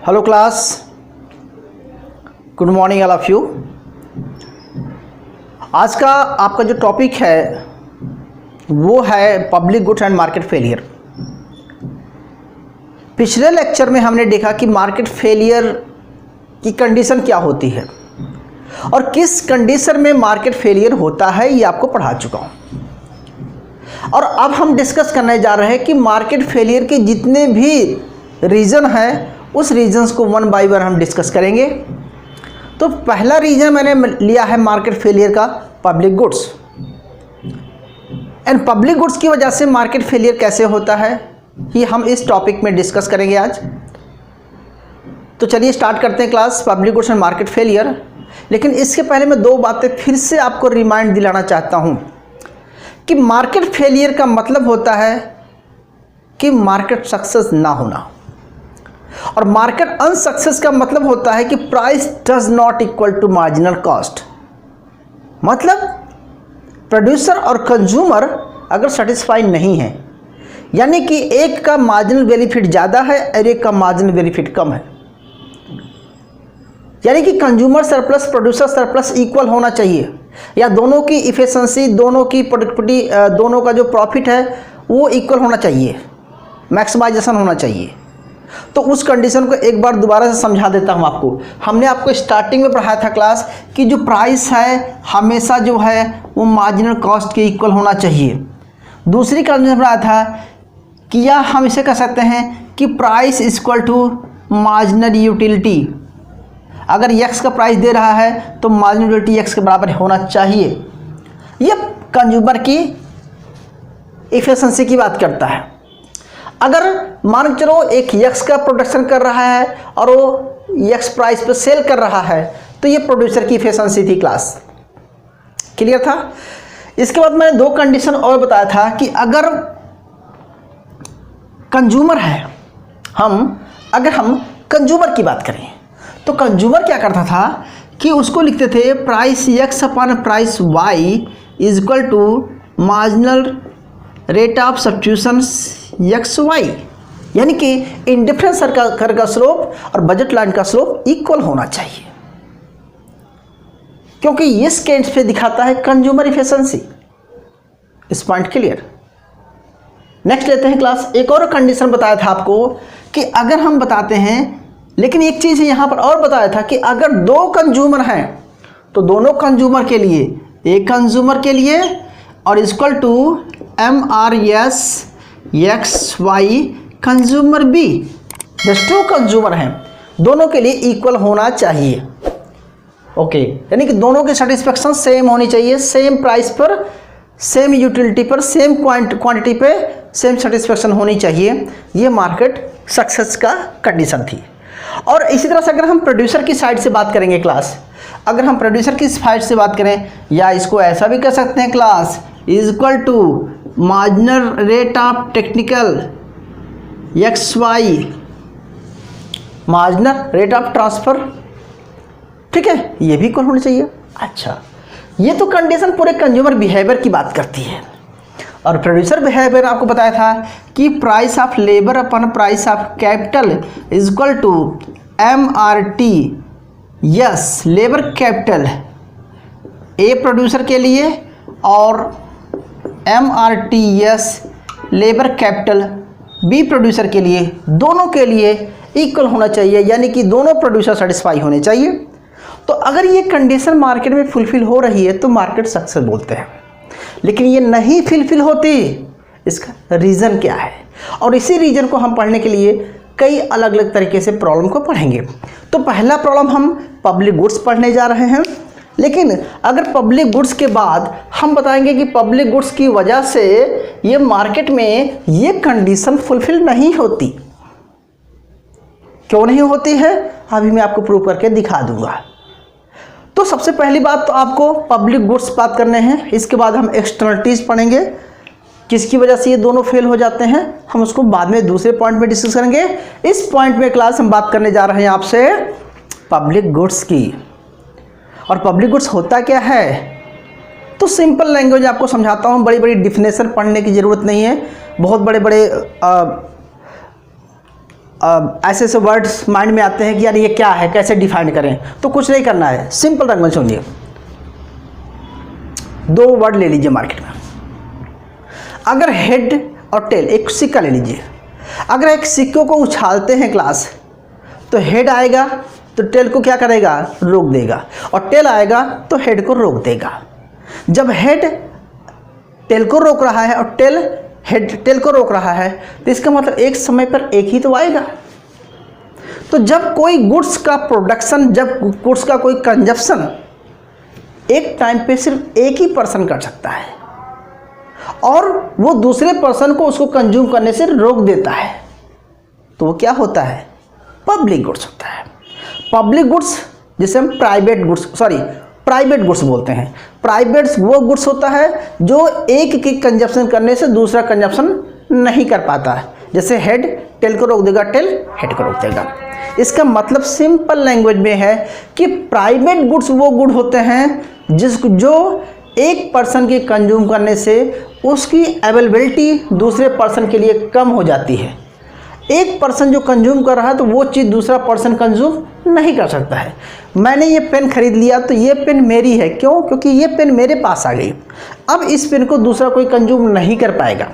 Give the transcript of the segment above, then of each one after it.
Hello class, good morning all of you. आज का आपका जो टॉपिक है वो है public goods and market failure. पिछले लेक्चर में हमने देखा कि मार्केट फेलियर की कंडीशन क्या होती है और किस कंडीशन में मार्केट फेलियर होता है, ये आपको पढ़ा चुका हूँ। और अब हम डिस्कस करने जा रहे हैं कि मार्केट फेलियर के जितने भी रीज़न हैं उस रीजन्स को वन बाय वन हम डिस्कस करेंगे। तो पहला रीजन मैंने लिया है मार्केट फेलियर का, public goods. And public goods की वजह से मार्केट फेलियर कैसे होता है ये हम इस टॉपिक में डिस्कस करेंगे आज। तो चलिए स्टार्ट करते हैं class, public goods and market failure. लेकिन इसके पहले मैं दो बातें फिर से आपको रिमाइंड दिलाना चाहता हूँ कि मार्केट फेलियर का मतलब होता है कि मार्केट सक्सेस ना होना, और मार्केट अनसक्सेस का मतलब होता है कि price does not equal to marginal cost. मतलब प्रोड्यूसर और कंज्यूमर अगर सेटिस्फाई नहीं है, यानी कि एक का मार्जिनल बेनिफिट ज़्यादा है और एक का मार्जिनल बेनिफिट कम है, यानी कि consumer surplus producer surplus equal होना चाहिए, या दोनों की इफिशिएंसी, दोनों की प्रोडक्टिविटी, दोनों का जो प्रॉफिट है वो इक्वल होना चाहिए, मैक्सिमाइजेशन होना चाहिए। तो उस कंडीशन को एक बार दोबारा से समझा देता हूँ आपको। हमने आपको स्टार्टिंग में पढ़ाया था क्लास कि जो प्राइस है हमेशा जो है वो मार्जिनल कॉस्ट के इक्वल होना चाहिए। दूसरी कंडीशन पढ़ाया था कि या हम इसे कह सकते हैं कि price equal to marginal utility. अगर एक्स का प्राइस दे रहा है तो मार्जिनल यूटिलिटी एक्स के बराबर होना चाहिए। ये कंज्यूमर की इफिशिएंसी की बात करता है। अगर मान के चलो एक यक्स का प्रोडक्शन कर रहा है और वो यक्स प्राइस पे सेल कर रहा है तो ये प्रोड्यूसर की इफिशिएंसी थी। क्लास क्लियर था। इसके बाद मैंने दो कंडीशन और बताया था कि अगर कंज्यूमर है, अगर हम कंज्यूमर की बात करें तो कंज्यूमर क्या करता था कि उसको लिखते थे price X upon price Y is equal to marginal rate of substitution X Y, यानी कि इंडिफरेंस सर्कल का स्लोप और बजट लाइन का स्लोप इक्वल होना चाहिए, क्योंकि इस केस पे दिखाता है कंज्यूमर इफिशिएंसी। इस पॉइंट क्लियर। नेक्स्ट लेते हैं क्लास। एक और कंडीशन बताया था आपको कि अगर हम बताते हैं, लेकिन एक चीज़ यहाँ पर और बताया था कि अगर दो कंज्यूमर हैं तो दोनों कंज्यूमर के लिए, एक कंज्यूमर के लिए और equal to MRS x y consumer B, just two consumer हैं, दोनों के लिए इक्वल होना चाहिए। ओके, यानी कि दोनों की सेटिस्फेक्शन सेम होनी चाहिए, सेम प्राइस पर, सेम यूटिलिटी पर, सेम क्वांटिटी पे सेम सेटिस्फेक्शन होनी चाहिए। ये मार्केट सक्सेस का कंडीशन थी। और इसी तरह से अगर हम प्रोड्यूसर की साइड से बात करेंगे क्लास, अगर हम प्रोड्यूसर की साइड से बात करें, या इसको ऐसा भी कह सकते हैं class, is equal to marginal rate of technical x y marginal rate of transfer. ठीक है, ये भी इक्वल होना चाहिए। अच्छा, ये तो कंडीशन पूरे कंज्यूमर बिहेवियर की बात करती है। और प्रोड्यूसर बिहेवियर आपको बताया था कि प्राइस ऑफ लेबर अपन price of capital is equal to MRT S labour capital A producer के लिए और MRTS labour capital B producer के लिए, दोनों के लिए इक्वल होना चाहिए, यानी कि दोनों प्रोड्यूसर सेटिस्फाई होने चाहिए। तो अगर ये कंडीशन मार्केट में फुलफिल हो रही है तो मार्केट सक्सेस बोलते हैं। लेकिन ये नहीं फुलफिल होती, इसका रीज़न क्या है, और इसी रीज़न को हम पढ़ने के लिए कई अलग अलग तरीके से प्रॉब्लम को पढ़ेंगे। तो पहला प्रॉब्लम हम पब्लिक गुड्स पढ़ने जा रहे हैं। लेकिन अगर पब्लिक गुड्स के बाद हम बताएंगे कि पब्लिक गुड्स की वजह से ये मार्केट में ये कंडीशन फुलफिल नहीं होती। क्यों नहीं होती है अभी मैं आपको प्रूव करके दिखा दूंगा। तो सबसे पहली बात तो आपको पब्लिक गुड्स बात करने हैं, इसके बाद हम एक्सटर्नलिटीज पढ़ेंगे, किसकी वजह से ये दोनों फेल हो जाते हैं, हम उसको बाद में दूसरे पॉइंट में डिस्कस करेंगे। इस पॉइंट में क्लास हम बात करने जा रहे हैं आपसे पब्लिक गुड्स की। और पब्लिक गुड्स होता क्या है, तो सिंपल लैंग्वेज आपको समझाता हूँ, बड़ी बड़ी डिफिनेशन पढ़ने की ज़रूरत नहीं है, बहुत बड़े बड़े ऐसे ऐसे वर्ड्स माइंड में आते हैं कि यार ये क्या है, कैसे डिफाइन करें, तो कुछ नहीं करना है, सिंपल रंग में सुनिए। 2 वर्ड ले लीजिए मार्केट में। अगर हेड और टेल, एक सिक्का ले लीजिए, अगर एक सिक्के को उछालते हैं क्लास, तो हेड आएगा तो टेल को क्या करेगा, रोक देगा, और टेल आएगा तो हेड को रोक देगा। जब हेड टेल को रोक रहा है और हेड टेल को रोक रहा है, तो इसका मतलब एक समय पर एक ही तो आएगा। तो जब कोई गुड्स का प्रोडक्शन, जब गुड्स का कोई कंजप्शन एक टाइम पे सिर्फ एक ही पर्सन कर सकता है और वो दूसरे पर्सन को उसको कंज्यूम करने से रोक देता है, तो वो क्या होता है, पब्लिक गुड्स होता है। पब्लिक गुड्स जिसे हम प्राइवेट गुड्स बोलते हैं। प्राइवेट वो गुड्स होता है जो एक की कंजप्शन करने से दूसरा कंजप्शन नहीं कर पाता, जैसे हेड टेल को रोक देगा, टेल हेड को रोक देगा। इसका मतलब सिंपल लैंग्वेज में है कि प्राइवेट गुड्स वो गुड होते हैं जो एक पर्सन के कंज्यूम करने से उसकी अवेलेबिलिटी दूसरे पर्सन के लिए कम हो जाती है। एक पर्सन जो कंज्यूम कर रहा है तो वो चीज़ दूसरा पर्सन कंज्यूम नहीं कर सकता है। मैंने ये पेन खरीद लिया तो ये पेन मेरी है, क्यों? क्योंकि ये पेन मेरे पास आ गई। अब इस पेन को दूसरा कोई कंज्यूम नहीं कर पाएगा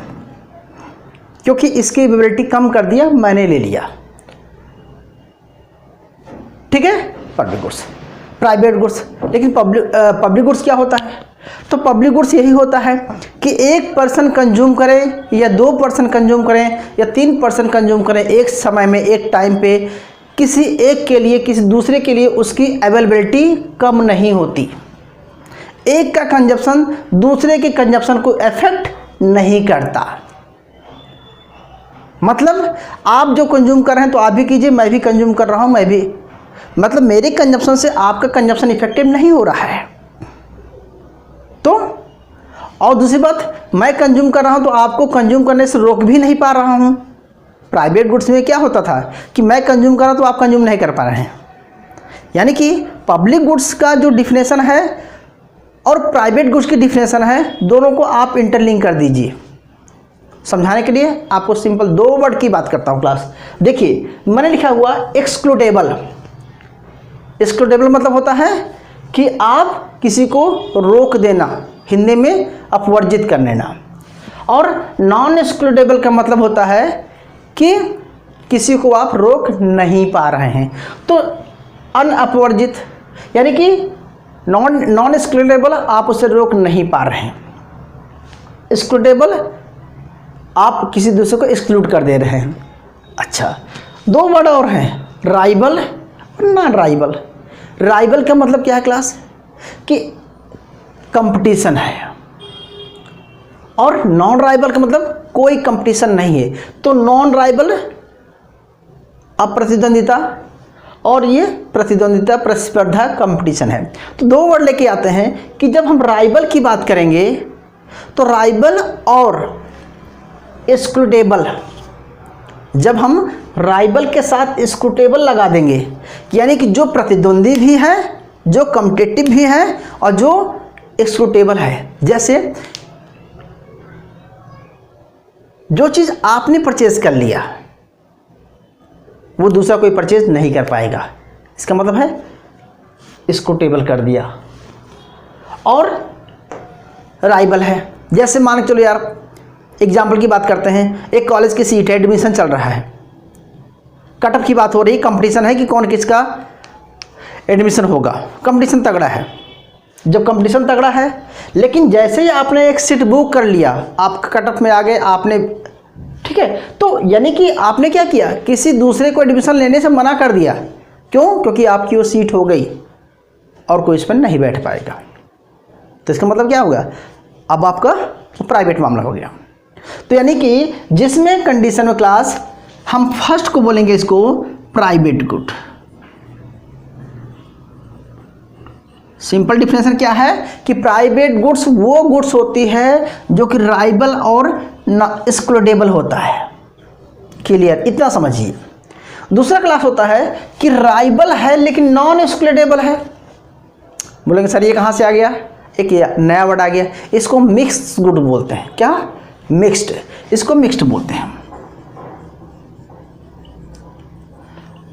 क्योंकि इसकी अवेलेबिलिटी कम कर दिया, मैंने ले लिया। ठीक है, पब्लिक गुड्स, प्राइवेट गुड्स। लेकिन पब्लिक गुड्स क्या होता है? तो पब्लिक गुड्स यही होता है कि एक पर्सन कंज्यूम करे या 2 पर्सन कंज्यूम करें या 3 पर्सन कंज्यूम करें एक समय में, एक टाइम पे, किसी एक के लिए किसी दूसरे के लिए उसकी अवेलेबिलिटी कम नहीं होती। एक का कंजप्शन दूसरे के कंजप्शन को अफेक्ट नहीं करता। मतलब आप जो कंज्यूम कर रहे हैं तो आप भी कीजिए, मैं भी कंज्यूम कर रहा हूँ, मैं भी, मतलब मेरे कंजप्शन से आपका कंजप्शन इफेक्टिव नहीं हो रहा है। तो और दूसरी बात, मैं कंज्यूम कर रहा हूं तो आपको कंज्यूम करने से रोक भी नहीं पा रहा हूं। प्राइवेट गुड्स में क्या होता था कि मैं कंज्यूम कर रहा तो आप कंज्यूम नहीं कर पा रहे हैं। यानी कि पब्लिक गुड्स का जो डिफिनेशन है और प्राइवेट गुड्स की डिफिनेशन है, दोनों को आप इंटरलिंक कर दीजिए। समझाने के लिए आपको सिंपल 2 वर्ड की बात करता हूं क्लास। देखिए, मैंने लिखा हुआ एक्सक्लूडेबल। एक्सक्लूडेबल मतलब होता है कि आप किसी को रोक देना, हिंदी में अपवर्जित कर देना। और नॉन एक्सक्लूडेबल का मतलब होता है कि किसी को आप रोक नहीं पा रहे हैं। तो अनअपवर्जित यानी कि नॉन एक्सक्लूडेबल, आप उसे रोक नहीं पा रहे हैं। एक्सक्लूडेबल, आप किसी दूसरे को एक्सक्लूड कर दे रहे हैं। अच्छा, 2 वर्ड और हैं, राइवल और नॉन राइवल। राइवल का मतलब क्या है क्लास? कि कंपटीशन है, और नॉन राइवल का मतलब कोई कंपटीशन नहीं है। तो नॉन राइवल अप्रतिद्वंदिता और ये प्रतिद्वंदिता, प्रतिस्पर्धा, कंपटीशन है। तो 2 वर्ड लेके आते हैं कि जब हम राइवल की बात करेंगे तो राइवल और एक्सक्लूडेबल, जब हम राइवल के साथ एक्सक्लूडेबल लगा देंगे, यानी कि जो प्रतिद्वंदी भी है, जो कॉम्पिटिटिव भी है और जो एक्सक्लूडेबल है। जैसे जो चीज़ आपने परचेज कर लिया वो दूसरा कोई परचेज नहीं कर पाएगा, इसका मतलब है एक्सक्लूडेबल कर दिया। और राइवल है, जैसे मान के चलो यार, एग्जाम्पल की बात करते हैं, एक कॉलेज की सीट है, एडमिशन चल रहा है, कटअप की बात हो रही, कंपटीशन है कि कौन किसका एडमिशन होगा, कंपटीशन तगड़ा है। जब कंपटीशन तगड़ा है, लेकिन जैसे ही आपने एक सीट बुक कर लिया, आप कटअप में आ गए, आपने, ठीक है, तो यानी कि आपने क्या किया, किसी दूसरे को एडमिशन लेने से मना कर दिया। क्यों? क्योंकि आपकी वो सीट हो गई और कोई इस पर नहीं बैठ पाएगा। तो इसका मतलब क्या होगा, अब आपका प्राइवेट मामला हो गया। तो यानी कि जिसमें कंडीशन में क्लास हम फर्स्ट को बोलेंगे इसको प्राइवेट गुड। सिंपल डिफिनेशन क्या है कि प्राइवेट गुड्स वो गुड्स होती है जो कि राइवल और एक्सक्लूडेबल होता है। क्लियर, इतना समझिए। दूसरा क्लास होता है कि राइवल है लेकिन नॉन एक्सक्लूडेबल है। बोलेंगे सर ये कहाँ से आ गया, एक नया वर्ड आ गया, इसको मिक्स्ड गुड बोलते हैं। क्या? मिक्स्ड, इसको मिक्स्ड बोलते हैं।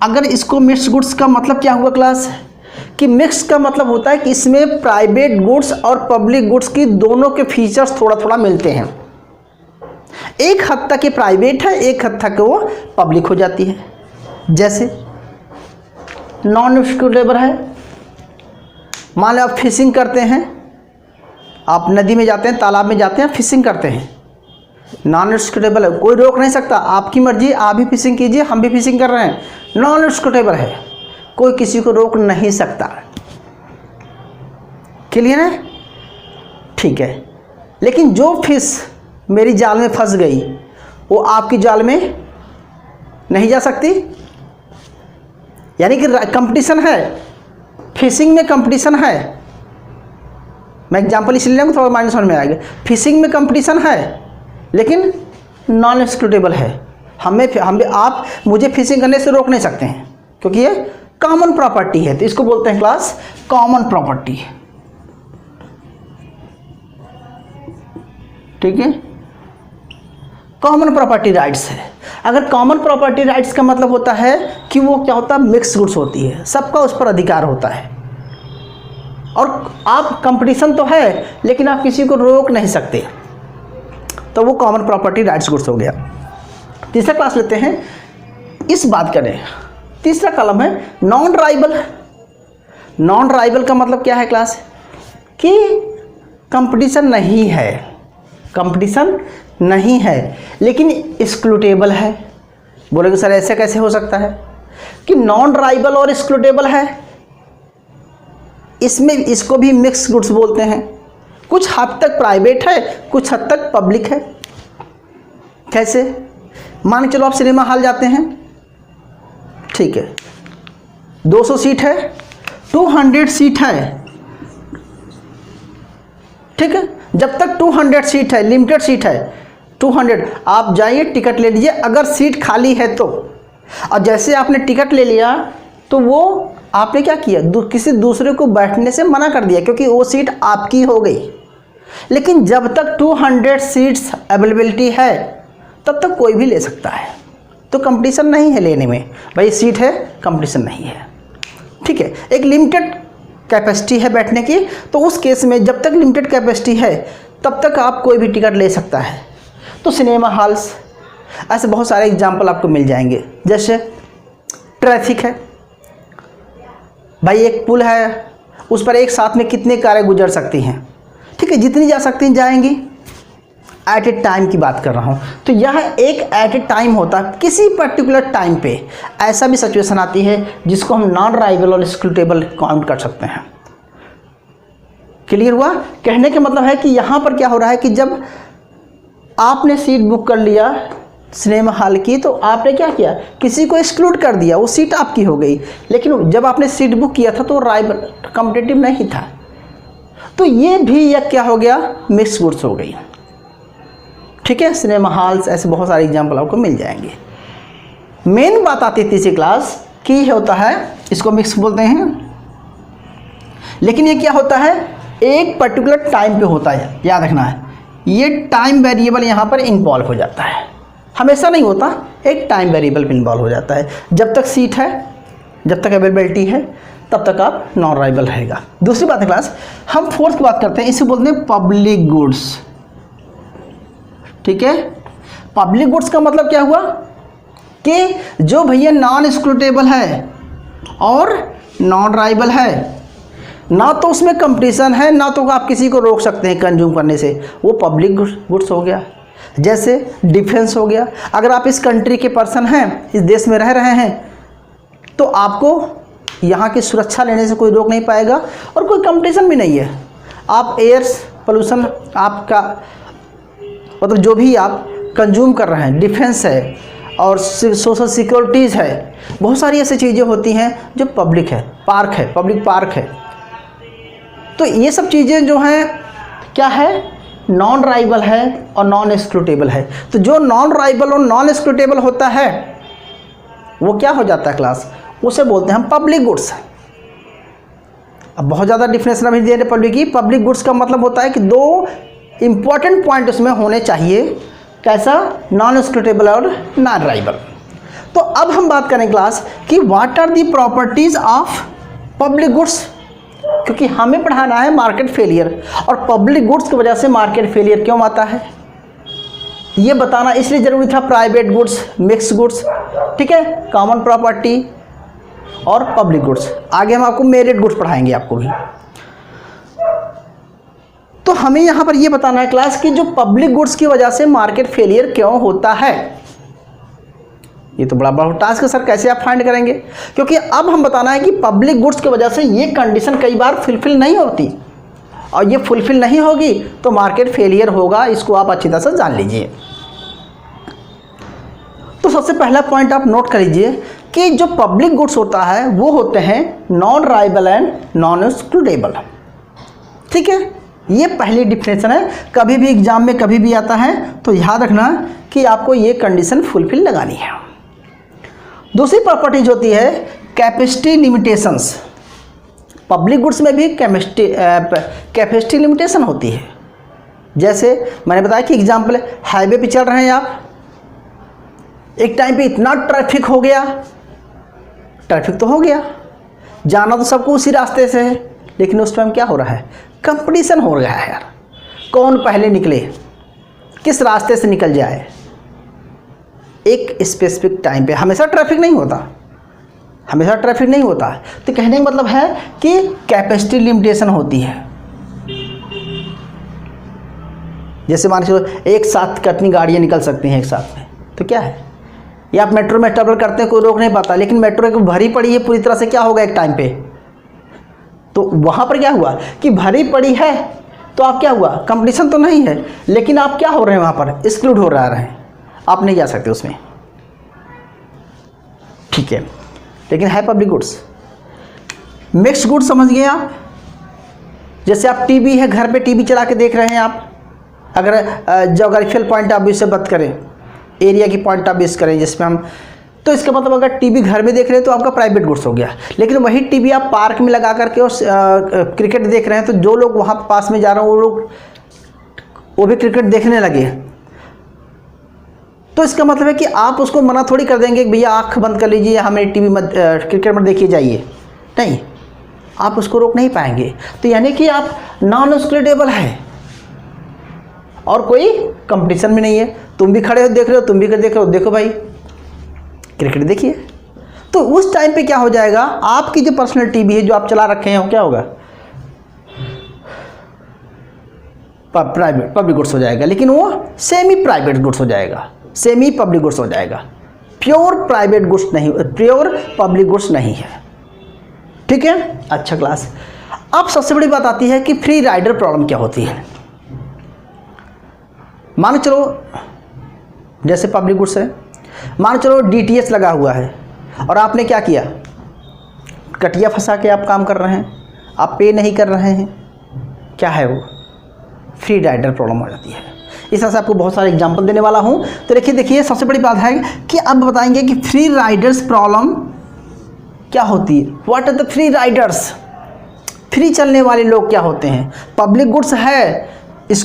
अगर इसको मिक्स गुड्स का मतलब क्या हुआ क्लास, कि मिक्स का मतलब होता है कि इसमें प्राइवेट गुड्स और पब्लिक गुड्स की दोनों के फीचर्स थोड़ा थोड़ा मिलते हैं। एक हद तक ये प्राइवेट है, एक हद तक वो पब्लिक हो जाती है। जैसे नॉन एक्सक्लूडेबल है, मान लो आप फिशिंग करते हैं, आप नदी में जाते हैं, तालाब में जाते हैं, फिशिंग करते हैं, नॉन एक्सक्लूडेबल है, कोई रोक नहीं सकता, आपकी मर्जी, आप भी फिशिंग कीजिए, हम भी फिशिंग कर रहे हैं, नॉन एक्सक्लूडेबल है, कोई किसी को रोक नहीं सकता। क्लियर है? ठीक है। लेकिन जो फिश मेरी जाल में फंस गई वो आपकी जाल में नहीं जा सकती, यानी कि कंपटीशन है, फिशिंग में कंपटीशन है। मैं एग्जांपल इसलिए लूँगा थोड़ा माइनस समझ में आएगा। फिशिंग में कंपटीशन है लेकिन नॉन एक्सक्लूडेबल है, आप मुझे फिशिंग करने से रोक नहीं सकते हैं क्योंकि ये कॉमन प्रॉपर्टी है। तो इसको बोलते हैं क्लास कॉमन प्रॉपर्टी। ठीक है, कॉमन प्रॉपर्टी राइट्स है। अगर कॉमन प्रॉपर्टी राइट्स का मतलब होता है कि वो क्या होता है, मिक्स गुड्स होती है, सबका उस पर अधिकार होता है और आप कंपटीशन तो है लेकिन आप किसी को रोक नहीं सकते, तो वो कॉमन प्रॉपर्टी राइट्स गुड्स हो गया। तीसरा क्लास लेते हैं, इस बात करें, तीसरा कॉलम है नॉन राइवल। नॉन राइवल का मतलब क्या है क्लास, कि कंपटीशन नहीं है, कंपटीशन नहीं है लेकिन एक्सक्लूडेबल है। बोलोगे सर ऐसे कैसे हो सकता है कि नॉन राइवल और एक्सक्लूडेबल है, इसमें इसको भी मिक्स गुड्स बोलते हैं, कुछ हद तक प्राइवेट है, कुछ हद तक पब्लिक है। कैसे, मान के चलो आप सिनेमा हॉल जाते हैं, ठीक है, 200 सीट है, 200 सीट है, ठीक है, जब तक 200 सीट है, लिमिटेड सीट है, 200 आप जाइए टिकट ले लीजिए, अगर सीट खाली है तो। और जैसे आपने टिकट ले लिया तो वो आपने क्या किया, किसी दूसरे को बैठने से मना कर दिया क्योंकि वो सीट आपकी हो गई। लेकिन जब तक 200 सीट्स अवेलेबिलिटी है तब तक कोई भी ले सकता है, तो कंपटीशन नहीं है लेने में, भाई सीट है, कंपटीशन नहीं है। ठीक है, एक लिमिटेड कैपेसिटी है बैठने की, तो उस केस में जब तक लिमिटेड कैपेसिटी है तब तक आप कोई भी टिकट ले सकता है। तो सिनेमा हॉल्स, ऐसे बहुत सारे एग्जाम्पल आपको मिल जाएंगे। जैसे ट्रैफिक है, भाई एक पुल है, उस पर एक साथ में कितने कारें गुजर सकती हैं, ठीक है, जितनी जा सकती हैं जाएंगी, एट ए टाइम की बात कर रहा हूँ। तो यह एक एट ए टाइम होता है, किसी पर्टिकुलर टाइम पे ऐसा भी सिचुएशन आती है जिसको हम नॉन राइवल और एक्सक्लूडेबल काउंट कर सकते हैं। क्लियर हुआ? कहने का मतलब है कि यहाँ पर क्या हो रहा है कि जब आपने सीट बुक कर लिया सिनेमा हॉल की, तो आपने क्या किया, किसी को एक्सक्लूड कर दिया, वो सीट आपकी हो गई। लेकिन जब आपने सीट बुक किया था तो राइवल कॉम्पिटिटिव नहीं था, तो ये भी यह क्या हो गया, मिक्स गुड्स हो गई। ठीक है, सिनेमा हॉल्स, ऐसे बहुत सारे एग्जाम्पल आपको मिल जाएंगे। मेन बात आती है तीसरी क्लास की होता है, इसको मिक्स बोलते हैं, लेकिन ये क्या होता है, एक पर्टिकुलर टाइम पे होता है, याद रखना है। ये टाइम वेरिएबल यहाँ पर इन्वॉल्व हो जाता है, हमेशा नहीं होता, एक टाइम वेरिएबल इन्वॉल्व हो जाता है। जब तक सीट है, जब तक अवेलेबिलिटी है, तब तक आप नॉन राइवल रहेगा। दूसरी बात है क्लास, हम फोर्थ की बात करते हैं, इसे बोलते हैं पब्लिक गुड्स। ठीक है, पब्लिक गुड्स का मतलब क्या हुआ कि जो भैया नॉन एक्सक्लूडेबल है और नॉन राइवल है, ना तो उसमें कंपटीशन है, ना तो आप किसी को रोक सकते हैं कंज्यूम करने से, वो पब्लिक गुड्स हो गया। जैसे डिफेंस हो गया, अगर आप इस कंट्री के पर्सन हैं, इस देश में रह रहे हैं, तो आपको यहाँ की सुरक्षा लेने से कोई रोक नहीं पाएगा और कोई कंपटीशन भी नहीं है। आप एयर पोल्यूशन, आपका मतलब जो भी आप कंज्यूम कर रहे हैं, डिफेंस है और सोशल सिक्योरिटीज़ है, बहुत सारी ऐसी चीज़ें होती हैं जो पब्लिक है, पार्क है, पब्लिक पार्क है। तो ये सब चीज़ें जो हैं क्या है, नॉन राइवल है और नॉन एक्सक्लूडेबल है। तो जो नॉन राइवल और नॉन एक्सक्लूडेबल होता है वो क्या हो जाता है क्लास, उसे बोलते हैं हम पब्लिक गुड्स। अब बहुत ज़्यादा डिफरेंस नहीं दे रहे पब्लिक की। पब्लिक गुड्स का मतलब होता है कि दो इम्पॉर्टेंट पॉइंट उसमें होने चाहिए, कैसा, नॉन एक्सक्लूडेबल और नॉन राइवल। तो अब हम बात करें क्लास कि what are the properties of public goods, क्योंकि हमें पढ़ाना है मार्केट फेलियर, और पब्लिक गुड्स की वजह से मार्केट फेलियर क्यों आता है ये बताना इसलिए ज़रूरी था। प्राइवेट गुड्स, मिक्स गुड्स, ठीक है, कॉमन प्रॉपर्टी और पब्लिक गुड्स। आगे हम आपको मेरिट गुड्स पढ़ाएंगे आपको भी। तो हमें यहाँ पर ये बताना है क्लास कि जो पब्लिक गुड्स की वजह से मार्केट फेलियर क्यों होता है। ये तो बड़ा बड़ा टास्क है सर, कैसे आप फाइंड करेंगे, क्योंकि अब हम बताना है कि पब्लिक गुड्स की वजह से ये कंडीशन कई बार फुलफिल नहीं होती, और ये फुलफिल नहीं होगी तो मार्केट फेलियर होगा। इसको आप अच्छी तरह से जान लीजिए। तो सबसे पहला पॉइंट आप नोट कर लीजिए कि जो पब्लिक गुड्स होता है वो होते हैं non rival and non excludable. ठीक है, ये पहली डिफिनेशन है, कभी भी एग्जाम में कभी भी आता है तो याद रखना कि आपको ये कंडीशन फुलफिल लगानी है। दूसरी प्रॉपर्टीज होती है कैपेसिटी लिमिटेशंस। पब्लिक गुड्स में भी कैपेसिटी लिमिटेशन होती है। जैसे मैंने बताया कि एग्जाम्पल, हाईवे पे चल रहे हैं आप, एक टाइम पे इतना ट्रैफिक हो गया, ट्रैफिक तो हो गया, जाना तो सबको उसी रास्ते से है, लेकिन उस टाइम क्या हो रहा है, कंपटीशन हो रहा है यार, कौन पहले निकले, किस रास्ते से निकल जाए। एक स्पेसिफिक टाइम पे हमेशा ट्रैफिक नहीं होता, हमेशा ट्रैफिक नहीं होता। तो कहने का मतलब है कि कैपेसिटी लिमिटेशन होती है। जैसे मान लो एक साथ कितनी गाड़ियाँ निकल सकती हैं एक साथ में, तो क्या है, या आप मेट्रो में ट्रैवल करते हैं कोई रोक नहीं पाता, लेकिन मेट्रो एक भरी पड़ी है पूरी तरह से, क्या होगा एक टाइम पे, तो वहाँ पर क्या हुआ कि भरी पड़ी है तो आप क्या हुआ, कंपटीशन तो नहीं है, लेकिन आप क्या हो रहे हैं वहाँ पर, एक्सक्लूड हो रहा है, आप नहीं जा सकते उसमें। ठीक है, लेकिन है पब्लिक गुड्स। मिक्स गुड्स समझ गए आप, जैसे आप टीवी है, घर पे टीवी चला के देख रहे हैं आप, अगर ज्योग्राफिकल पॉइंट ऑफ व्यू से बात करें, एरिया की पॉइंट ऑफ व्यू से करें जिसमें हम, तो इसका मतलब अगर टीवी घर में देख रहे हैं तो आपका प्राइवेट गुड्स हो गया। लेकिन वही टीवी आप पार्क में लगा करके और क्रिकेट देख रहे हैं, तो जो लोग वहाँ पास में जा रहे हैं वो भी क्रिकेट देखने लगे, तो इसका मतलब है कि आप उसको मना थोड़ी कर देंगे कि भैया आँख बंद कर लीजिए, हमें टीवी मत क्रिकेट मत देखिए जाइए, नहीं, आप उसको रोक नहीं पाएंगे। तो यानी कि आप नॉन एक्सक्लूडेबल है और कोई कंपटीशन में नहीं है, तुम भी खड़े हो देख रहे हो, तुम भी देख रहे हो, देखो भाई क्रिकेट देखिए। तो उस टाइम पे क्या हो जाएगा, आपकी जो पर्सनल टीवी है जो आप चला रखे हैं वो क्या होगा, प्राइवेट पब्लिक गुड्स हो जाएगा, लेकिन वो सेमी प्राइवेट गुड्स हो जाएगा, सेमी पब्लिक गुड्स हो जाएगा, प्योर प्राइवेट गुड्स नहीं, प्योर पब्लिक गुड्स नहीं है। ठीक है, अच्छा क्लास। अब सबसे बड़ी बात आती है कि फ्री राइडर प्रॉब्लम क्या होती है। मान चलो जैसे पब्लिक गुड्स है, मान चलो DTS लगा हुआ है और आपने क्या किया, कटिया फंसा के आप काम कर रहे हैं, आप पे नहीं कर रहे हैं, क्या है वो, फ्री राइडर प्रॉब्लम हो जाती है। इस तरह से आपको बहुत सारे एग्जांपल देने वाला हूं। तो देखिए सबसे बड़ी बात है कि अब बताएंगे कि फ्री राइडर्स प्रॉब्लम क्या होती है, what are the free riders. फ्री चलने वाले लोग क्या होते हैं, पब्लिक गुड्स है,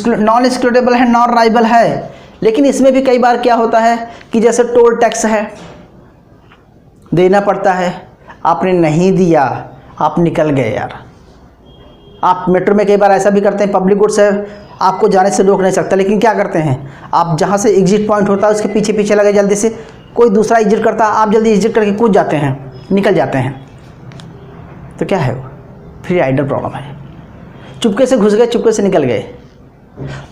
नॉन एक्सक्लूडेबल है, नॉन राइवल है, लेकिन इसमें भी कई बार क्या होता है कि जैसे टोल टैक्स है, देना पड़ता है, आपने नहीं दिया, आप निकल गए यार। आप मेट्रो में कई बार ऐसा भी करते हैं, पब्लिक गुड्स है, आपको जाने से रोक नहीं सकता, लेकिन क्या करते हैं, आप जहाँ से एग्जिट पॉइंट होता है उसके पीछे पीछे लगे, जल्दी से कोई दूसरा एग्जिट करता है, आप जल्दी एग्जिट करके कूद जाते हैं, निकल जाते हैं। तो क्या है वो, फ्री राइडर प्रॉब्लम है, चुपके से घुस गए, चुपके से निकल गए।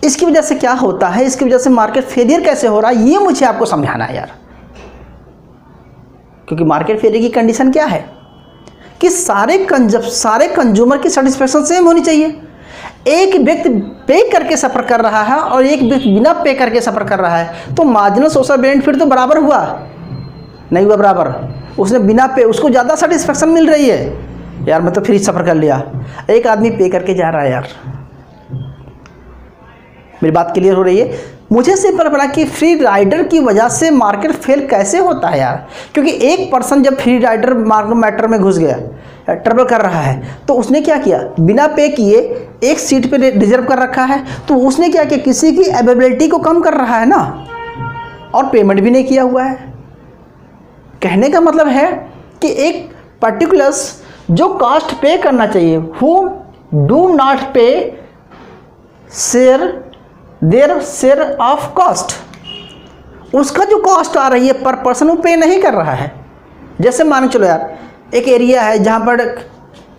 इसकी वजह से क्या होता है, इसकी वजह से मार्केट फेलियर कैसे हो रहा है, ये मुझे आपको समझाना है यार। क्योंकि मार्केट फेलियर की कंडीशन क्या है कि सारे कंज्यूमर की सेटिस्फेक्शन सेम होनी चाहिए। एक व्यक्ति पे करके सफ़र कर रहा है और एक व्यक्ति बिना पे करके सफ़र कर रहा है, तो मार्जिनल सोशल बेनिफिट तो बराबर हुआ नहीं हुआ, बराबर। उसने बिना पे, उसको ज़्यादा सेटिस्फेक्शन मिल रही है, यार मैं तो फ्री सफ़र कर लिया, एक आदमी पे करके जा रहा है। यार मेरी बात क्लियर हो रही है। मुझे सिंपल पड़ा कि फ्री राइडर की वजह से मार्केट फेल कैसे होता है यार, क्योंकि एक पर्सन जब फ्री राइडर मैटर में घुस गया, ट्रैवल कर रहा है, तो उसने क्या किया, बिना पे किए एक सीट पे रिजर्व कर रखा है, तो उसने क्या किया, किसी की अवेलेबिलिटी को कम कर रहा है ना, और पेमेंट भी नहीं किया हुआ है। कहने का मतलब है कि एक पर्टिकुलर्स जो कॉस्ट पे करना चाहिए, हु डू नॉट पे देयर शेयर ऑफ कॉस्ट, उसका जो कॉस्ट आ रही है पर पर्सन वो पे नहीं कर रहा है। जैसे मान के चलो यार, एक एरिया है जहाँ पर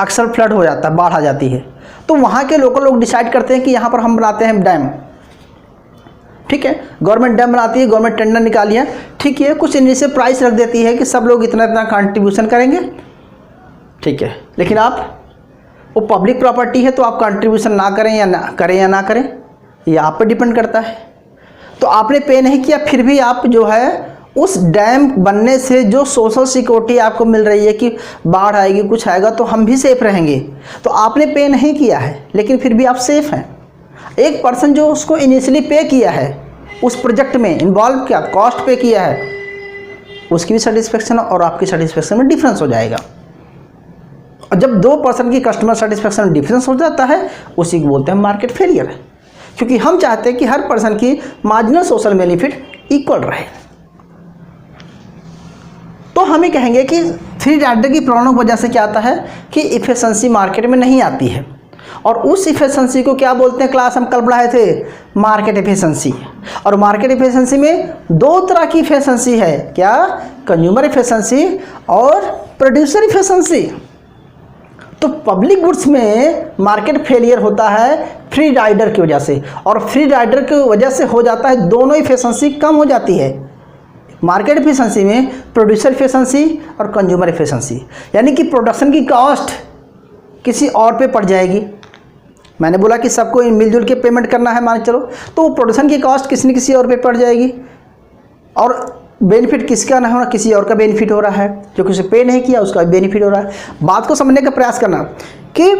अक्सर फ्लड हो जाता है, बाढ़ आ जाती है, तो वहाँ के लोकल लोग डिसाइड करते हैं कि यहाँ पर हम बनाते हैं डैम। ठीक है, गवर्नमेंट डैम बनाती है, गवर्नमेंट टेंडर निकाली है, ठीक है, कुछ इनिशियल प्राइस रख देती है कि सब लोग इतना इतना कंट्रीब्यूशन करेंगे। ठीक है, लेकिन आप वो पब्लिक प्रॉपर्टी है तो आप कंट्रीब्यूशन ना करें या ना करें, ये आप पर डिपेंड करता है। तो आपने पे नहीं किया, फिर भी आप जो है उस डैम बनने से जो सोशल सिक्योरिटी आपको मिल रही है कि बाढ़ आएगी कुछ आएगा तो हम भी सेफ रहेंगे, तो आपने पे नहीं किया है लेकिन फिर भी आप सेफ हैं। एक पर्सन जो उसको इनिशियली पे किया है, उस प्रोजेक्ट में इन्वॉल्व किया, कॉस्ट पे किया है, उसकी भी सेटिस्फेक्शन और आपकी सेटिस्फेक्शन में डिफरेंस हो जाएगा। और जब दो पर्सन की कस्टमर सेटिस्फेक्शन में डिफरेंस हो जाता है, उसी को बोलते हैं मार्केट फेलियर, क्योंकि हम चाहते हैं कि हर पर्सन की मार्जिनल सोशल बेनिफिट इक्वल रहे। तो हम ये कहेंगे कि फ्री राइडर की प्रॉब्लम की वजह से क्या आता है कि इफिशिएंसी मार्केट में नहीं आती है, और उस इफिशिएंसी को क्या बोलते हैं, क्लास हम कल पढ़ाए थे, मार्केट इफिशिएंसी। और मार्केट इफिशिएंसी में दो तरह की इफिशिएंसी है, क्या, कंज्यूमर इफिशिएंसी और प्रोड्यूसर इफिशिएंसी। तो पब्लिक गुड्स में मार्केट फेलियर होता है फ्री राइडर की वजह से, और फ्री राइडर की वजह से हो जाता है दोनों इफिशिएंसी कम हो जाती है। मार्केट इफिशिएंसी में प्रोड्यूसर इफिशिएंसी और कंज्यूमर इफिशिएंसी, यानी कि प्रोडक्शन की कॉस्ट किसी और पे पड़ जाएगी। मैंने बोला कि सबको मिलजुल के पेमेंट करना है, मान चलो, तो प्रोडक्शन की कॉस्ट किसी न किसी और पे पड़ जाएगी, और बेनिफिट किसका ना होना, किसी और का बेनिफिट हो रहा है, जो किसी पे नहीं किया उसका बेनिफिट हो रहा है। बात को समझने का प्रयास करना कि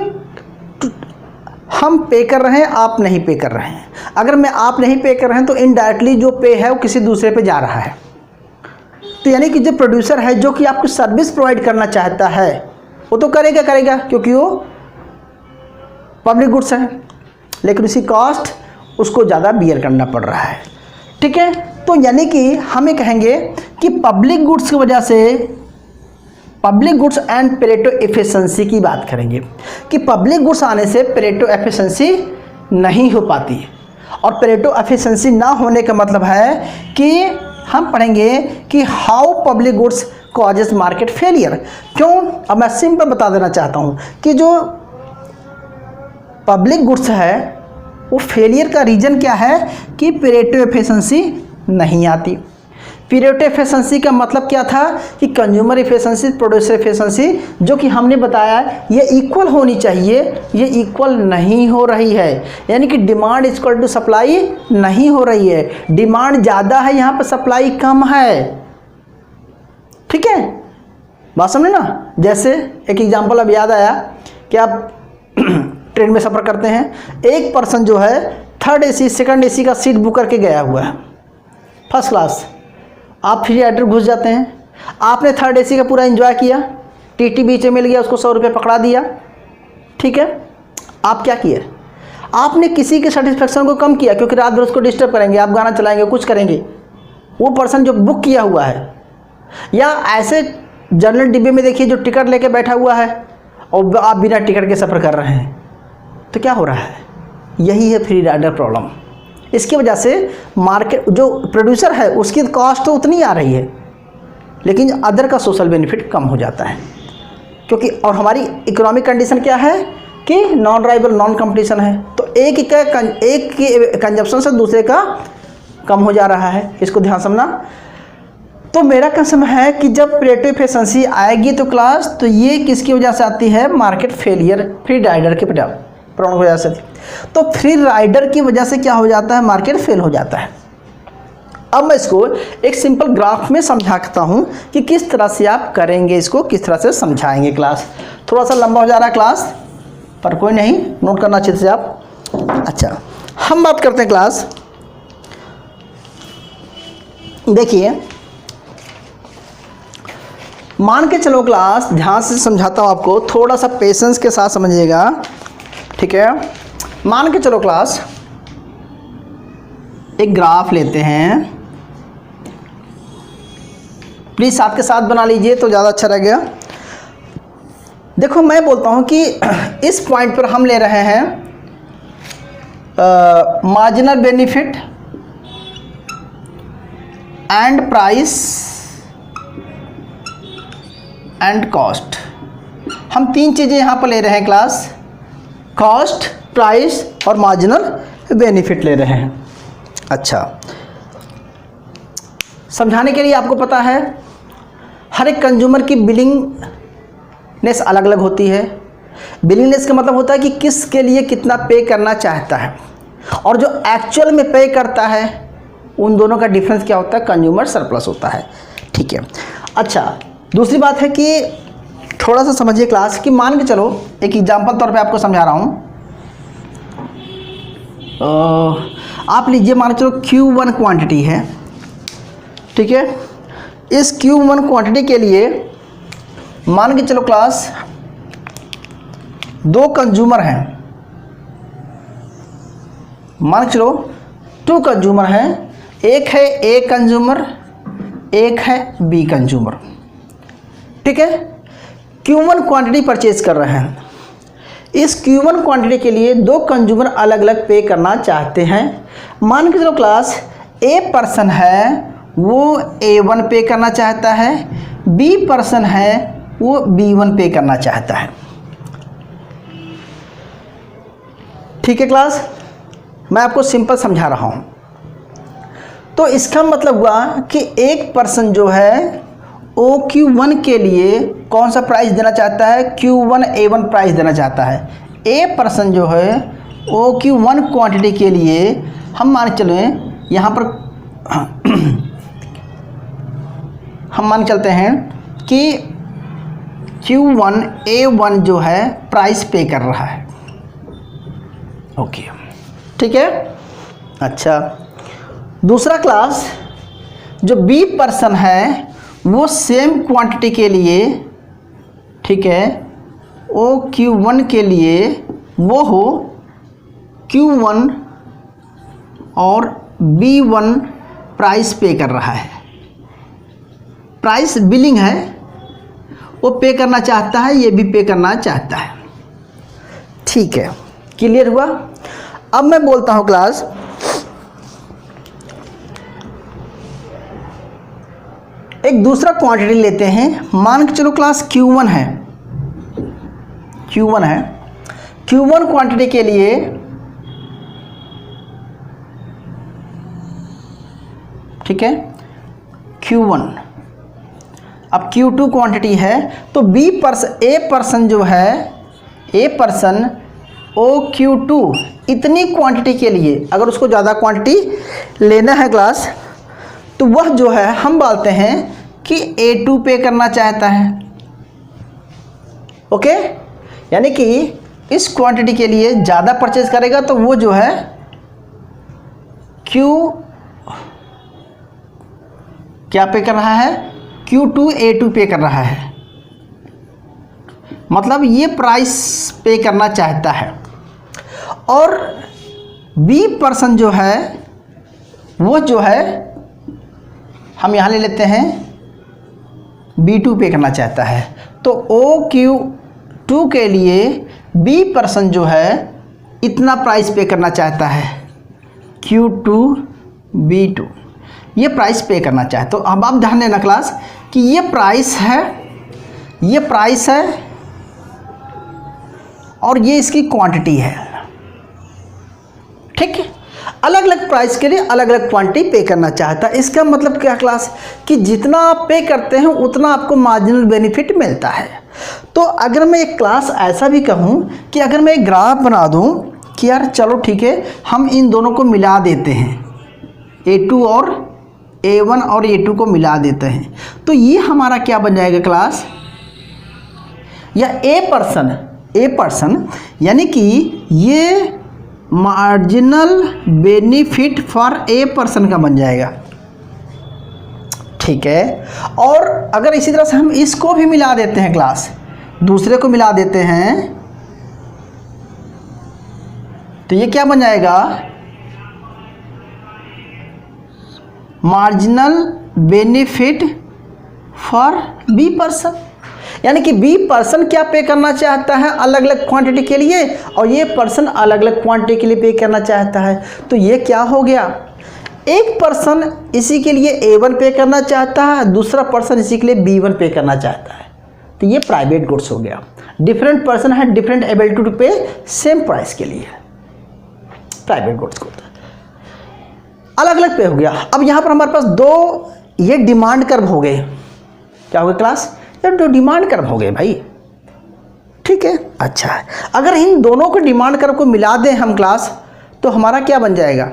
हम पे कर रहे हैं, आप नहीं पे कर रहे हैं। अगर मैं आप नहीं पे कर रहे हैं तो इनडायरेक्टली जो पे है वो किसी दूसरे पे जा रहा है। तो यानी कि जो प्रोड्यूसर है जो कि आपको सर्विस प्रोवाइड करना चाहता है वो तो करेगा क्योंकि वो पब्लिक गुड्स है, लेकिन उसकी कॉस्ट उसको ज़्यादा बियर करना पड़ रहा है। ठीक है, तो यानी कि हमें कहेंगे कि पब्लिक गुड्स की वजह से, public goods and Pareto efficiency की बात करेंगे कि पब्लिक गुड्स आने से पेरेटो एफिशिएंसी नहीं हो पाती, और पेरेटो एफिशिएंसी ना होने का मतलब है कि हम पढ़ेंगे कि how public goods causes market failure. क्यों, अब मैं सिंपल बता देना चाहता हूँ कि जो पब्लिक गुड्स है वो फेलियर का रीज़न क्या है कि पेरेटो एफिशिएंसी नहीं आती। पेरेटो एफिशिएंसी का मतलब क्या था कि कंज्यूमर एफिशिएंसी, प्रोड्यूसर एफिशिएंसी, जो कि हमने बताया ये इक्वल होनी चाहिए, ये इक्वल नहीं हो रही है, यानी कि डिमांड इक्वल टू सप्लाई नहीं हो रही है। डिमांड ज़्यादा है, यहाँ पर सप्लाई कम है। ठीक है, बात समझे ना। जैसे एक एग्जांपल अब याद आया कि आप ट्रेन में सफ़र करते हैं, एक पर्सन जो है थर्ड एसी सेकंड एसी का सीट बुक करके गया हुआ है, फर्स्ट क्लास, आप फ्री राइडर घुस जाते हैं, आपने थर्ड एसी का पूरा एंजॉय किया, टीटी बीच में मिल गया, उसको 100 रुपये पकड़ा दिया। ठीक है, आप क्या किए, आपने किसी के सेटिस्फेक्शन को कम किया, क्योंकि रात भर उसको डिस्टर्ब करेंगे, आप गाना चलाएंगे, कुछ करेंगे। वो पर्सन जो बुक किया हुआ है, या ऐसे जनरल डिब्बे में देखिए जो टिकट लेके बैठा हुआ है और आप बिना टिकट के सफ़र कर रहे हैं, तो क्या हो रहा है, यही है फ्री राइडर प्रॉब्लम। इसकी वजह से मार्केट जो प्रोड्यूसर है उसकी कॉस्ट तो उतनी आ रही है, लेकिन अदर का सोशल बेनिफिट कम हो जाता है, क्योंकि और हमारी इकोनॉमिक कंडीशन क्या है कि नॉन राइवल नॉन कंपटीशन है, तो एक के कंजप्शन से दूसरे का कम हो जा रहा है। इसको ध्यान समझना। तो मेरा कंसर्न है कि जब पेरेटो एफिशिएंसी आएगी तो क्लास, तो ये किसकी वजह से आती है, मार्केट फेलियर, फ्री राइडर के प्रॉब्लम की वजह से। तो फ्री राइडर की वजह से क्या हो जाता है, मार्केट फेल हो जाता है। अब मैं इसको एक सिंपल ग्राफ में समझाता हूँ कि किस तरह से आप करेंगे, इसको किस तरह से समझाएंगे। क्लास थोड़ा सा लंबा हो जा रहा है क्लास, पर कोई नहीं, नोट करना अच्छे से आप। अच्छा, हम बात करते हैं क्लास, देखिए मान के चलो क्लास, ध्यान से समझाता हूँ आपको, थोड़ा सा पेशेंस के साथ समझिएगा। ठीक है, मान के चलो क्लास, एक ग्राफ लेते हैं, प्लीज़ साथ के साथ बना लीजिए तो ज़्यादा अच्छा रहेगा। देखो मैं बोलता हूँ कि इस पॉइंट पर हम ले रहे हैं marginal benefit and price and cost. हम तीन चीज़ें यहाँ पर ले रहे हैं क्लास, कॉस्ट, प्राइस और मार्जिनल बेनिफिट ले रहे हैं। अच्छा, समझाने के लिए आपको पता है हर एक कंज्यूमर की बिलिंगनेस अलग अलग होती है। बिलिंगनेस का मतलब होता है कि किसके लिए कितना पे करना चाहता है, और जो एक्चुअल में पे करता है उन दोनों का डिफरेंस क्या होता है, कंज्यूमर सरप्लस होता है। ठीक है। अच्छा, दूसरी बात है कि थोड़ा सा समझिए क्लास कि मान के चलो, एक एग्जांपल तौर पे आपको समझा रहा हूँ। आप लीजिए, मान के चलो Q1 क्वांटिटी है, ठीक है। इस Q1 क्वांटिटी के लिए मान के चलो क्लास दो कंज्यूमर हैं, मान के चलो 2 कंज्यूमर हैं, एक है A कंज्यूमर, एक है B कंज्यूमर, ठीक है। Q1 क्वांटिटी परचेज कर रहे हैं। इस Q1 क्वांटिटी के लिए दो कंज्यूमर अलग अलग पे करना चाहते हैं। मान के चलो क्लास A पर्सन है वो A1 पे करना चाहता है, B पर्सन है वो B1 पे करना चाहता है। ठीक है क्लास, मैं आपको सिंपल समझा रहा हूँ। तो इसका मतलब हुआ कि एक पर्सन जो है OQ1 के लिए कौन सा प्राइस देना चाहता है, Q1 A1 प्राइस देना चाहता है। A पर्सन जो है OQ1 क्वांटिटी के लिए हम मान चले यहाँ पर हम मान चलते हैं कि Q1 A1 जो है प्राइस पे कर रहा है। ओके, ठीक है। अच्छा, दूसरा क्लास जो B पर्सन है वो सेम क्वांटिटी के लिए, ठीक है, OQ1 के लिए वो हो Q1 और B1 प्राइस पे कर रहा है। प्राइस बिलिंग है, वो पे करना चाहता है, ये भी पे करना चाहता है। ठीक है, क्लियर हुआ। अब मैं बोलता हूँ क्लास, एक दूसरा क्वांटिटी लेते हैं। मान के चलो क्लास Q1 है, Q1 है। Q1 क्वांटिटी के लिए ठीक है Q1, अब Q2 क्वांटिटी है तो A पर्सन जो है, A पर्सन OQ2 इतनी क्वांटिटी के लिए अगर उसको ज़्यादा क्वांटिटी लेना है क्लास, तो वह जो है हम बोलते हैं कि A2 पे करना चाहता है। ओके, यानी कि इस क्वांटिटी के लिए ज़्यादा परचेज करेगा तो वो जो है क्या पे कर रहा है, Q2 A2 पे कर रहा है, मतलब ये प्राइस पे करना चाहता है। और B पर्सन जो है वो जो है हम यहाँ ले लेते हैं B2 पे करना चाहता है। तो OQ2 के लिए B पर्सन जो है इतना प्राइस पे करना चाहता है, Q2 B2 ये प्राइस पे करना चाहे। तो अब आप ध्यान देना क्लास कि ये प्राइस है, ये प्राइस है और ये इसकी क्वांटिटी है। ठीक है, अलग अलग प्राइस के लिए अलग अलग क्वांटिटी पे करना चाहता है। इसका मतलब क्या क्लास कि जितना आप पे करते हैं उतना आपको मार्जिनल बेनिफिट मिलता है। तो अगर मैं एक क्लास ऐसा भी कहूँ कि अगर मैं एक ग्राफ बना दूँ कि यार चलो ठीक है हम इन दोनों को मिला देते हैं, A2 और A1 और A2 को मिला देते हैं, तो ये हमारा क्या बन जाएगा क्लास, या A पर्सन यानी कि ये marginal benefit for A person का बन जाएगा। ठीक है, और अगर इसी तरह से हम इसको भी मिला देते हैं क्लास, दूसरे को मिला देते हैं, तो ये क्या बन जाएगा, marginal benefit for B person, यानी कि बी पर्सन क्या पे करना चाहता है अलग अलग क्वांटिटी के लिए, और ये पर्सन अलग अलग क्वांटिटी के लिए पे करना चाहता है। तो ये क्या हो गया, एक पर्सन इसी के लिए A1 पे करना चाहता है, दूसरा पर्सन इसी के लिए B1 पे करना चाहता है। तो ये प्राइवेट गुड्स हो गया। डिफरेंट पर्सन है डिफरेंट एबिलिटी टू पे सेम प्राइस के लिए, प्राइवेट गुड्स को अलग अलग पे हो गया। अब यहाँ पर हमारे पास दो ये डिमांड कर्व हो गए। क्या हो गए क्लास, ये दो डिमांड कर्व हो गए भाई, ठीक है। अच्छा है, अगर इन दोनों के डिमांड कर्व को मिला दें हम क्लास, तो हमारा क्या बन जाएगा,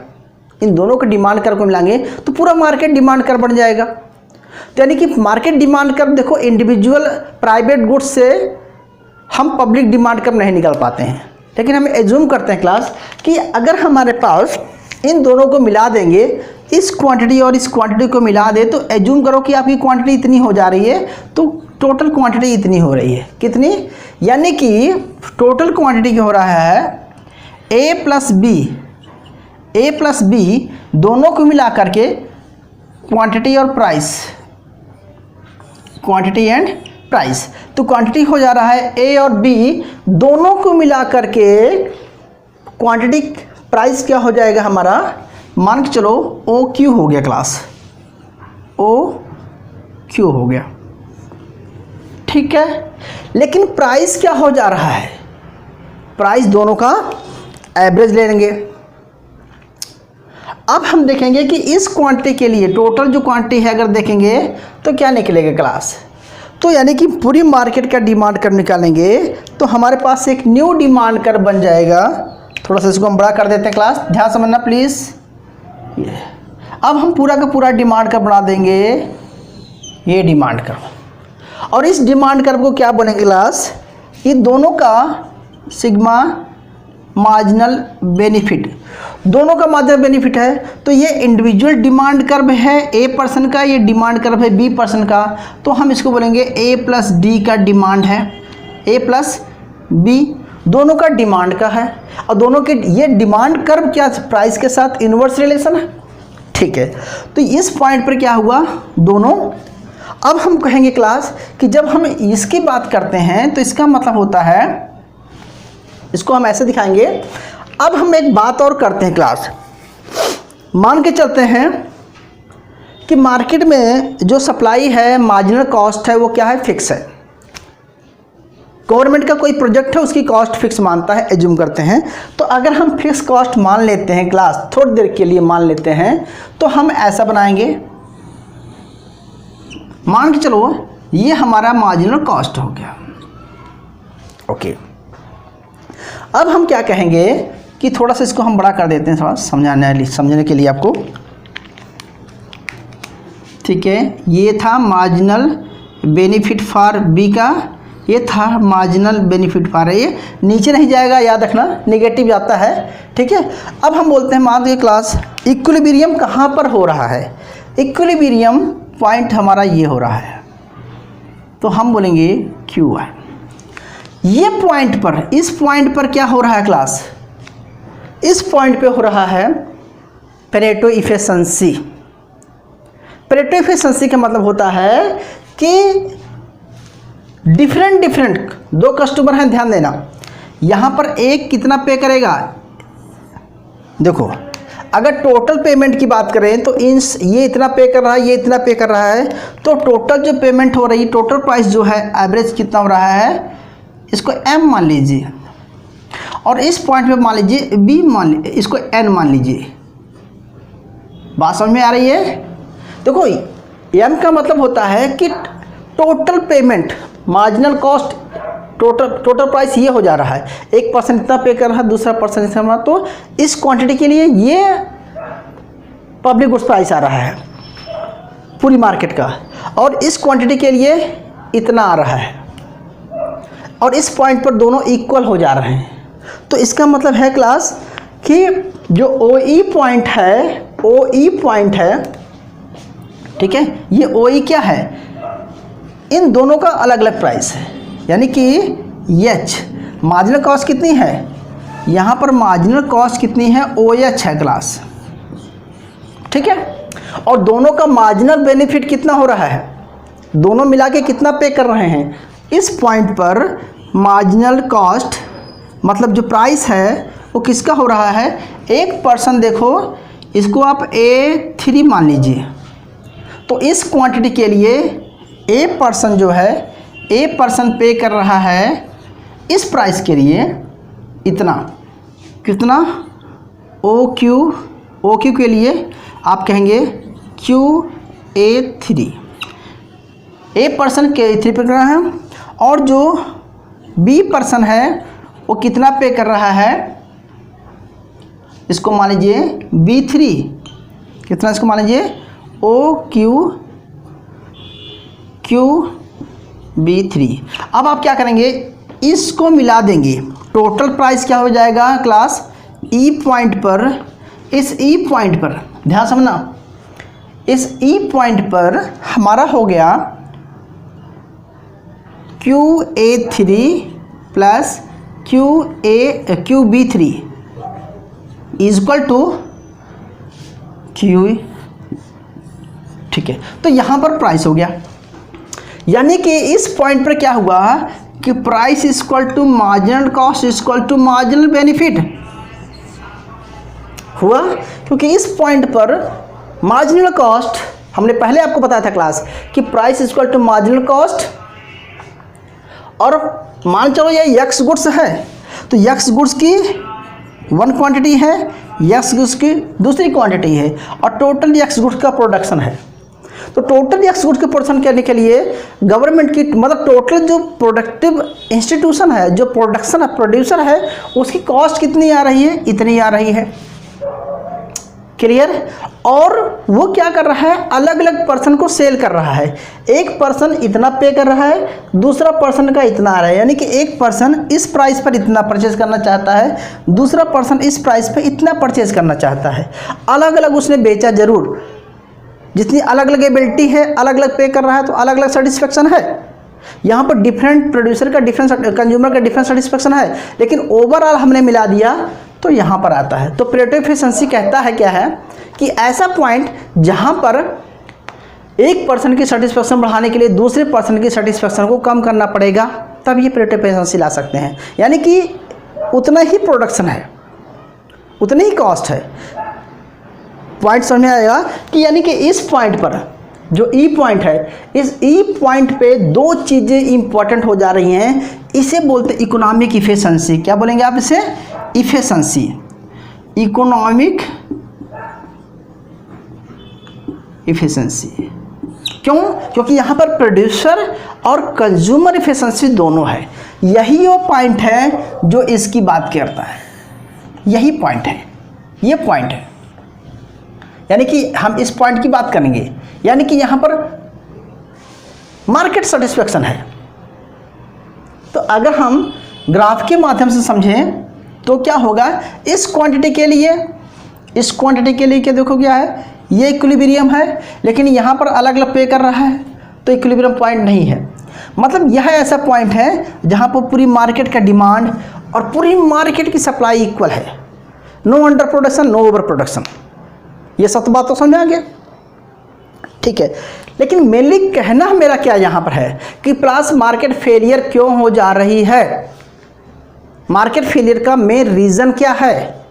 इन दोनों के डिमांड कर्व को मिलाएंगे तो पूरा मार्केट डिमांड कर्व बन जाएगा। तो यानी कि मार्केट डिमांड कर्व देखो, इंडिविजुअल प्राइवेट गुड्स से हम पब्लिक डिमांड कर्व नहीं निकाल पाते हैं, लेकिन हम एज्यूम करते हैं क्लास कि अगर हमारे पास इन दोनों को मिला देंगे, इस क्वांटिटी और इस क्वांटिटी को मिला दे, तो एज्यूम करो कि आपकी क्वांटिटी इतनी हो जा रही है, तो टोटल क्वांटिटी इतनी हो रही है। कितनी, यानी कि टोटल क्वांटिटी क्या हो रहा है, A प्लस B दोनों को मिला करके क्वांटिटी और प्राइस, क्वांटिटी एंड प्राइस, तो क्वांटिटी हो जा रहा है A और B दोनों को मिला करके क्वांटिटी, प्राइस क्या हो जाएगा हमारा, मान के चलो OQ हो गया क्लास, OQ हो गया, ठीक है। लेकिन प्राइस क्या हो जा रहा है, प्राइस दोनों का एवरेज ले लेंगे। अब हम देखेंगे कि इस क्वांटिटी के लिए टोटल जो क्वांटिटी है अगर देखेंगे तो क्या निकलेगा क्लास, तो यानी कि पूरी मार्केट का डिमांड कर्व निकालेंगे तो हमारे पास एक न्यू डिमांड कर्व बन जाएगा। थोड़ा सा इसको हम बड़ा कर देते हैं क्लास, ध्यान समझना प्लीज़। ये अब हम पूरा का पूरा डिमांड कर्व बना देंगे, ये डिमांड कर्व, और इस डिमांड कर्व को क्या बनेगा क्लास, ये दोनों का सिग्मा मार्जिनल बेनिफिट, दोनों का मार्जिनल बेनिफिट है। तो ये इंडिविजुअल डिमांड कर्व है A पर्सन का, ये डिमांड कर्व है B पर्सन का, तो हम इसको बोलेंगे A प्लस D का डिमांड है, A प्लस B दोनों का डिमांड का है, और दोनों के ये डिमांड कर्व क्या प्राइस के साथ इन्वर्स रिलेशन है, ठीक है। तो इस पॉइंट पर क्या हुआ दोनों। अब हम कहेंगे क्लास कि जब हम इसकी बात करते हैं तो इसका मतलब होता है, इसको हम ऐसे दिखाएंगे। अब हम एक बात और करते हैं क्लास, मान के चलते हैं कि मार्केट में जो सप्लाई है मार्जिनल कॉस्ट है वो क्या है, फिक्स है। गवर्नमेंट का कोई प्रोजेक्ट है उसकी कॉस्ट फिक्स मानता है, एज्यूम करते हैं। तो अगर हम फिक्स कॉस्ट मान लेते हैं क्लास, थोड़ी देर के लिए मान लेते हैं, तो हम ऐसा बनाएंगे, मान के चलो ये हमारा मार्जिनल कॉस्ट हो गया, ओके। अब हम क्या कहेंगे कि थोड़ा सा इसको हम बड़ा कर देते हैं, थोड़ा समझने के लिए आपको, ठीक है। ये था मार्जिनल बेनिफिट फॉर बी का, ये था मार्जिनल बेनिफिट फॉर, ये नीचे नहीं जाएगा, याद रखना नेगेटिव जाता है, ठीक है। अब हम बोलते हैं मान लीजिए क्लास इक्विलिब्रियम कहाँ पर हो रहा है, इक्विलिब्रियम पॉइंट हमारा ये हो रहा है, तो हम बोलेंगे क्यू है। ये पॉइंट पर, इस पॉइंट पर क्या हो रहा है क्लास, इस पॉइंट पे हो रहा है पेरेटो इफिशिएंसी। पेरेटो इफिशिएंसी का मतलब होता है कि डिफरेंट दो कस्टमर हैं, ध्यान देना, यहाँ पर एक कितना पे करेगा, देखो अगर टोटल पेमेंट की बात करें तो ये इतना पे कर रहा है, ये इतना पे कर रहा है, तो टोटल जो पेमेंट हो रही है, टोटल प्राइस जो है एवरेज कितना हो रहा है, इसको M मान लीजिए, और इस पॉइंट पे मान लीजिए B मान लीजिए, इसको N मान लीजिए। बात समझ में आ रही है। देखो M का मतलब होता है कि total payment, marginal cost, total price ये हो जा रहा है, एक पर्सन इतना पे कर रहा है, दूसरा पर्सन इतना, तो इस क्वांटिटी के लिए ये पब्लिक गुड्स प्राइस आ रहा है पूरी मार्केट का, और इस क्वांटिटी के लिए इतना आ रहा है, और इस पॉइंट पर दोनों इक्वल हो जा रहे हैं। तो इसका मतलब है क्लास कि जो OE पॉइंट है, ठीक है, ये OE क्या है, इन दोनों का अलग अलग प्राइस है, यानी कि H मार्जिनल कॉस्ट कितनी है, यहाँ पर मार्जिनल कॉस्ट कितनी है, OH है क्लास, ठीक है, और दोनों का मार्जिनल बेनिफिट कितना हो रहा है, दोनों मिला के कितना पे कर रहे हैं। इस पॉइंट पर मार्जिनल कॉस्ट मतलब जो प्राइस है वो किसका हो रहा है, 1%। देखो इसको आप A3 मान लीजिए। तो इस क्वांटिटी के लिए A% जो है A% पे कर रहा है इस प्राइस के लिए इतना, कितना, OQ के लिए आप कहेंगे QA3, A% के 3 पे कर रहा है, और जो B% है वो कितना पे कर रहा है, इसको मान लीजिए B3, कितना इसको मान लीजिए OQB3। अब आप क्या करेंगे, इसको मिला देंगे, टोटल प्राइस क्या हो जाएगा क्लास, ई पॉइंट पर, इस ई पॉइंट पर ध्यान समझना, इस ई पॉइंट पर हमारा हो गया QA3 plus QB3 equal to QE। ठीक है, तो यहाँ पर प्राइस हो गया, यानी कि इस पॉइंट पर क्या हुआ कि price equal to marginal cost equal to marginal benefit हुआ, क्योंकि इस पॉइंट पर मार्जिनल कॉस्ट, हमने पहले आपको बताया था क्लास कि price equal to marginal cost, और मान चलो ये यक्स गुड्स है तो यक्स गुड्स की वन क्वांटिटी है, यक्स गुड्स की दूसरी क्वांटिटी है, और टोटल यक्स गुड्स का प्रोडक्शन है। तो टोटल यक्स गुड्स के प्रोडक्शन करने के लिए गवर्नमेंट की मतलब टोटल जो प्रोडक्टिव इंस्टीट्यूशन है, जो प्रोडक्शन प्रोड्यूसर है, उसकी कॉस्ट कितनी आ रही है, इतनी आ रही है। क्लियर। और वो क्या कर रहा है, अलग अलग पर्सन को सेल कर रहा है। एक पर्सन इतना पे कर रहा है, दूसरा पर्सन का इतना आ रहा है, यानी कि एक पर्सन इस प्राइस पर इतना परचेज करना चाहता है, दूसरा पर्सन इस प्राइस पर इतना परचेज करना चाहता है। अलग अलग उसने बेचा जरूर, जितनी अलग अलग एबिलिटी है, अलग अलग पे कर रहा है, तो अलग अलग सेटिस्फेक्शन है। यहाँ पर डिफरेंट प्रोड्यूसर का डिफरेंट, कंज्यूमर का डिफरेंट सेटिस्फेक्शन है, लेकिन ओवरऑल हमने मिला दिया तो यहाँ पर आता है। तो परेटो एफिशिएंसी कहता है क्या है कि ऐसा पॉइंट जहाँ पर एक पर्सन की सेटिस्फेक्शन बढ़ाने के लिए दूसरे पर्सन की सेटिस्फेक्शन को कम करना पड़ेगा, तब ये परेटो एफिशिएंसी ला सकते हैं। यानी कि उतना ही प्रोडक्शन है, उतनी ही कॉस्ट है। पॉइंट समझ में आएगा कि यानी कि इस पॉइंट पर जो ई पॉइंट है, इस ई पॉइंट पे दो चीज़ें इंपॉर्टेंट हो जा रही हैं। इसे बोलते हैं इकोनॉमिक इफिशिएंसी। क्या बोलेंगे आप इसे, इफिशिएंसी, इकोनॉमिक इफिशिएंसी। क्यों? क्योंकि यहाँ पर प्रोड्यूसर और कंज्यूमर इफिशिएंसी दोनों है। यही वो पॉइंट है जो इसकी बात करता है, यही पॉइंट है, ये पॉइंट है। यानी कि हम इस पॉइंट की बात करेंगे, यानी कि यहाँ पर मार्केट सेटिस्फेक्शन है। तो अगर हम ग्राफ के माध्यम से समझें तो क्या होगा, इस क्वांटिटी के लिए, इस क्वांटिटी के लिए क्या देखो क्या है, ये इक्विलिब्रियम है, लेकिन यहाँ पर अलग अलग पे कर रहा है तो इक्विलिब्रियम पॉइंट नहीं है। मतलब यह ऐसा पॉइंट है जहाँ पर पूरी मार्केट का डिमांड और पूरी मार्केट की सप्लाई इक्वल है, no under production, no over production. ये सब बात तो समझ आ गया, ठीक है। लेकिन मेनली कहना मेरा क्या यहाँ पर है कि प्लस मार्केट फेलियर क्यों हो जा रही है, मार्केट फेलियर का मेन रीज़न क्या है।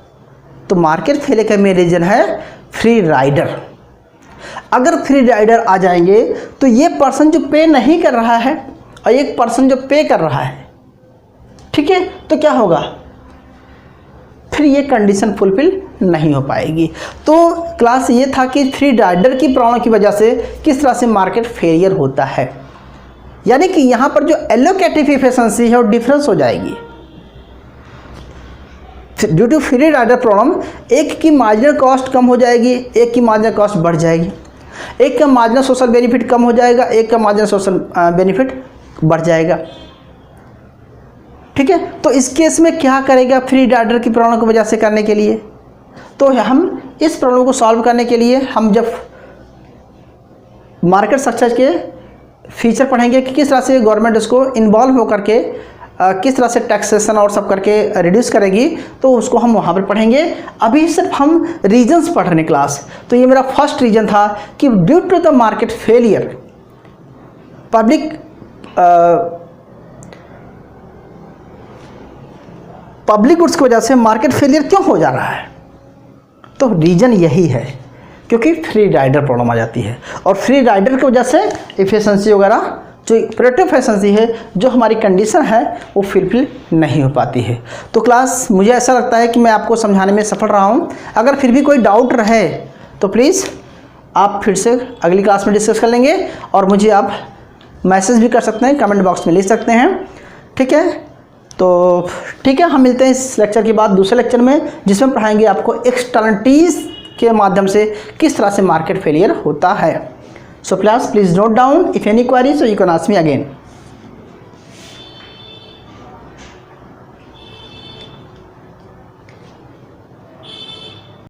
तो मार्केट फेलियर का मेन रीज़न है फ्री राइडर। अगर फ्री राइडर आ जाएंगे तो ये पर्सन जो पे नहीं कर रहा है और एक पर्सन जो पे कर रहा है, ठीक है, तो क्या होगा, फिर ये कंडीशन फुलफिल नहीं हो पाएगी। तो क्लास ये था कि फ्री राइडर की प्रॉब्लम की वजह से किस तरह से मार्केट फेलियर होता है, यानी कि यहाँ पर जो एलोकेटिव एफिशिएंसी है वो डिफरेंस हो जाएगी due to free rider problem. एक की मार्जिनल कॉस्ट कम हो जाएगी, एक की मार्जिनल कॉस्ट बढ़ जाएगी, एक का मार्जिनल सोशल बेनिफिट कम हो जाएगा, एक का मार्जिनल सोशल बेनिफिट बढ़ जाएगा, ठीक है। तो इस केस में क्या करेगा फ्री राइडर की प्रॉब्लम की वजह से करने के लिए, तो हम इस प्रॉब्लम को सॉल्व करने के लिए हम जब मार्केट स्ट्रक्चर के फीचर पढ़ेंगे कि किस तरह से गवर्नमेंट उसको इन्वॉल्व होकर के किस तरह से टैक्सेशन और सब करके रिड्यूस करेगी, तो उसको हम वहाँ पर पढ़ेंगे। अभी सिर्फ हम रीजन्स पढ़ रहे हैं क्लास। तो ये मेरा फर्स्ट रीजन था कि due to the market failure public goods की वजह से मार्केट फेलियर क्यों हो जा रहा है? तो रीज़न यही है क्योंकि फ्री राइडर प्रॉब्लम आ जाती है, और फ्री राइडर की वजह से एफिशिएंसी वगैरह जो प्रोडक्टिव एफिशिएंसी है, जो हमारी कंडीशन है, वो फुलफिल नहीं हो पाती है। तो क्लास मुझे ऐसा लगता है कि मैं आपको समझाने में सफल रहा हूँ। अगर फिर भी कोई डाउट रहे तो प्लीज़ आप फिर से अगली क्लास में डिस्कस कर लेंगे, और मुझे आप मैसेज भी कर सकते हैं, कमेंट बॉक्स में लिख सकते हैं। ठीक है, तो ठीक है, हम मिलते हैं इस लेक्चर के बाद दूसरे लेक्चर में, जिसमें पढ़ाएंगे आपको एक्सटर्नलिटीज़ के माध्यम से किस तरह से मार्केट फेलियर होता है। So please note down, if any query so you can ask me again.